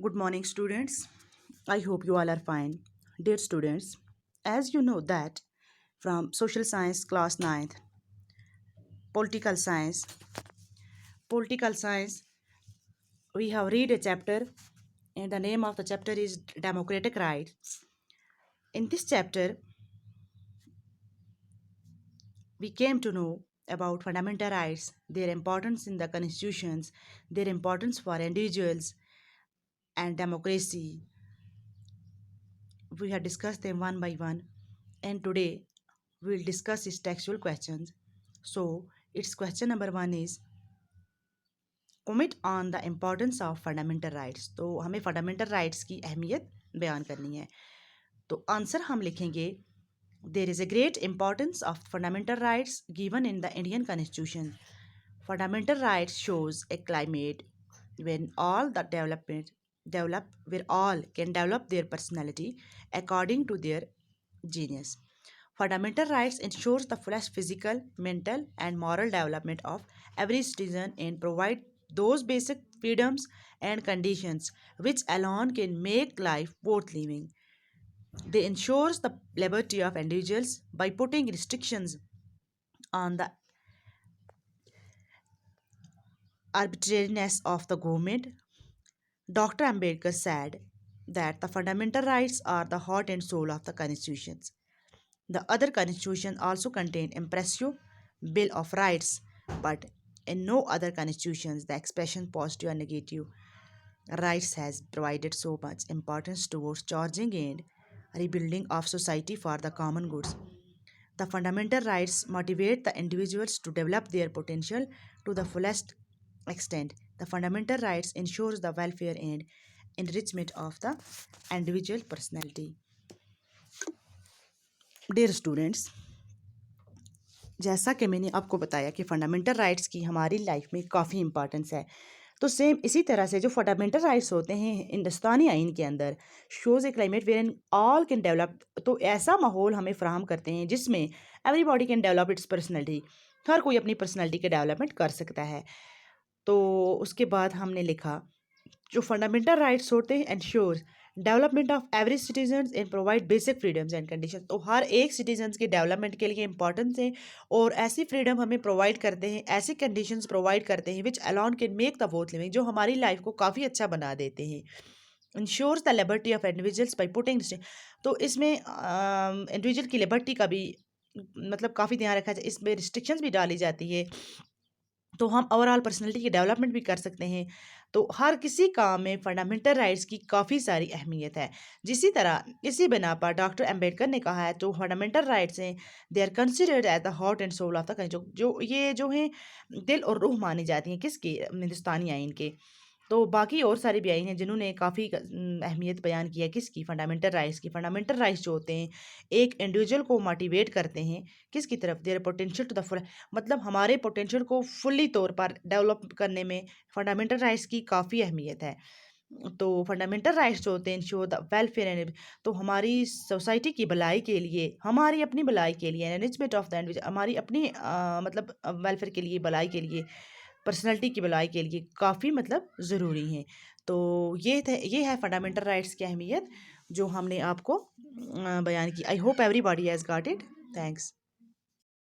Good morning, students. I hope you all are fine. Dear students, as you know that from social science class ninth, political science, political science, we have read a chapter and the name of the chapter is Democratic Rights. In this chapter, we came to know about fundamental rights, their importance in the constitutions, their importance for individuals and democracy. We have discussed them one by one, and today we will discuss its textual questions. So, its question number one is comment on the importance of fundamental rights. तो हमें fundamental rights की अहमियत बयान करनी है. तो answer हम लिखेंगे there is a great importance of fundamental rights given in the Indian Constitution. Fundamental rights shows a climate when all the develop where all can develop their personality according to their genius. Fundamental rights ensures the fullest physical, mental, and moral development of every citizen and provide those basic freedoms and conditions which alone can make life worth living. They ensures the liberty of individuals by putting restrictions on the arbitrariness of the government. Dr. Ambedkar said that the fundamental rights are the heart and soul of the constitutions. The other constitutions also contain impressive Bill of Rights, but in no other constitutions the expression positive or negative rights has provided so much importance towards charging and rebuilding of society for the common goods. The fundamental rights motivate the individuals to develop their potential to the fullest extent. The fundamental rights ensures the welfare and enrichment of the individual personality. Dear students, जैसा कि मैंने आपको बताया कि fundamental rights की हमारी life में काफ़ी इंपॉर्टेंस है, तो सेम इसी तरह से जो फंडामेंटल राइट्स होते हैं हिंदुस्तानी आइन के अंदर shows a climate where in all can develop, तो ऐसा माहौल हमें फ्राहम करते हैं जिसमें everybody can develop its personality, हर कोई अपनी पर्सनैलिटी के डेवलपमेंट कर सकता है. तो उसके बाद हमने लिखा जो फंडामेंटल राइट्स होते हैं ensure development of every citizen and provide basic freedoms and condition. तो हर एक सिटीजन्स के डेवलपमेंट के लिए इंपॉर्टेंस है और ऐसी फ्रीडम हमें प्रोवाइड करते हैं, ऐसी कंडीशंस प्रोवाइड करते हैं which alone can make the worth living, जो हमारी लाइफ को काफ़ी अच्छा बना देते हैं. Ensures the liberty of individuals by putting, तो इसमें इंडिविजुअल की लिबर्टी का भी मतलब काफ़ी ध्यान रखा जाए, इसमें रिस्ट्रिक्शंस भी डाली जाती है तो हम ओवरऑल पर्सनैलिटी की डेवलपमेंट भी कर सकते हैं. तो हर किसी काम में फंडामेंटल राइट्स की काफ़ी सारी अहमियत है. जिसी तरह इसी बिना पर डॉक्टर अम्बेडकर ने कहा है तो फंडामेंटल राइट्स हैं they are considered as the heart and soul of the country, जो ये जो हैं दिल और रूह मानी जाती हैं किसकी, हिंदुस्तानी आइन के. तो बाकी और सारे भी आइन हैं जिन्होंने काफ़ी अहमियत बयान की है किसकी, फंडामेंटल राइट्स की. फंडामेंटल राइट्स जो होते हैं एक इंडिविजुअल को मोटिवेट करते हैं किसकी तरफ, their potential to the full, मतलब हमारे पोटेंशियल को फुल्ली तौर पर डेवलप करने में फंडामेंटल राइट्स की काफ़ी अहमियत है. तो फंडामेंटल राइट्स जो होते हैं शो द वेलफेयर एंड, तो हमारी सोसाइटी की भलाई के लिए, हमारी अपनी भलाई के लिए, एनरिचमेंट ऑफ द इंडिविजुअल, हमारी अपनी मतलब वेलफेयर के लिए, भलाई के लिए, पर्सनैलिटी की भलाई के लिए काफ़ी मतलब ज़रूरी हैं. तो ये है फंडामेंटल राइट्स की अहमियत जो हमने आपको बयान की. I hope everybody has got it. Thanks.